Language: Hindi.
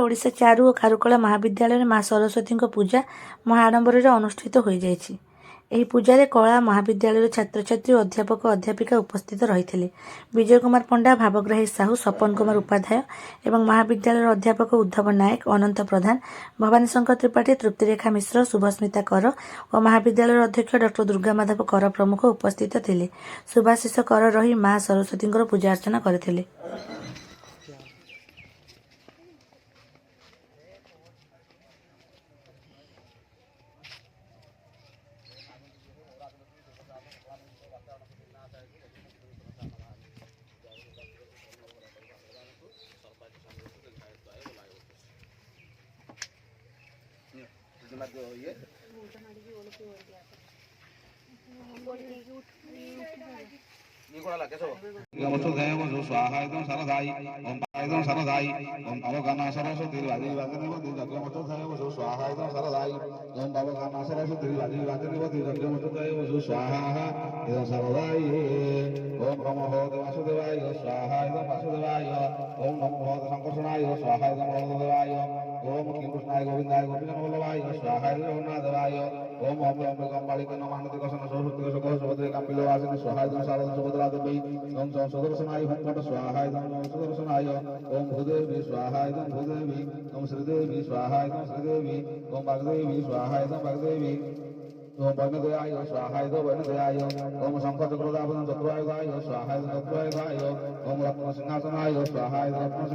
ଓଡ଼ିଶା ଚାରୁ ଓ କାରୁକଳା ମହାବିଦ୍ୟାଳୟରେ ମା ସରସ୍ୱତୀଙ୍କ ପୂଜା ମହା ଆଡ଼ମ୍ବରରେ ଅନୁଷ୍ଠିତ ହୋଇଯାଇଛି। ଏହି ପୂଜାରେ କଳା ମହାବିଦ୍ୟାଳୟର ଛାତ୍ରଛାତ୍ରୀ ଓ ଅଧ୍ୟାପକ ଅଧ୍ୟାପିକା ଉପସ୍ଥିତ ରହିଥିଲେ। ବିଜୟ କୁମାର ପଣ୍ଡା, ଭାବଗ୍ରାହୀ ସାହୁ, ସପନ କୁମାର ଉପାଧ୍ୟାୟ ଏବଂ ମହାବିଦ୍ୟାଳୟର ଅଧ୍ୟାପକ ଉଦ୍ଧବ ନାୟକ, ଅନନ୍ତ ପ୍ରଧାନ, ଭବାନୀ ଶଙ୍କର ତ୍ରିପାଠୀ, ତୃପ୍ତିରେଖା ମିଶ୍ର, ଶୁଭସ୍ମିତା କର ଓ ମହାବିଦ୍ୟାଳୟର ଅଧ୍ୟକ୍ଷ ଡକ୍ଟର ଦୁର୍ଗାମାଧବ କର ପ୍ରମୁଖ ଉପସ୍ଥିତ ଥିଲେ। ଶୁଭାଶିଷ କର ରହି ମା ସରସ୍ୱତୀଙ୍କର ପୂଜା ଅର୍ଚ୍ଚନା କରିଥିଲେ। स्वाहायदं सरदायि ओम पायदं सरदायि ओम अवगाना सरस्वती वादी वादनवती जगमतोदयवसु स्वाहायदं सरदायि ओम अवगाना सरस्वती वादी वादनवती जगमतोदयवसु स्वाहा इदं सरदायि ओम नमो वासुदेवाय स्वाहायदं वासुदेवाय ओम नमो संकर्षणाय स्वाहायदं वरदेवाय ओम कृष्णाय गोविंदाय गोपीजनवल्लभाय स्वाहायदं जगन्नाथदेवाय ओम अम्बे कंबालिके नमानति कसन सरस्वती सकल सुभद्रे कापिलो वासिनी स्वाहायदं शारदं सुभद्रा देवी ओम सुदर्शनाय ओम पट स्वाहायदं सुदर्शनाय ओम भूदेवी स्वाहायदं भूदेवी ओम श्रीदेवी स्वाहायदं श्रीदेवी ओम वाग्देवी स्वाहायदं वाग्देवी ओम वर्णदयाय स्वाहायदं वर्णदयाय ओम शंकर चक्रदाभं चतुरायुधाय स्वाहायदं चतुरायुधाय ओम रत्नसिंहासनाय स्वाहायदं रत्न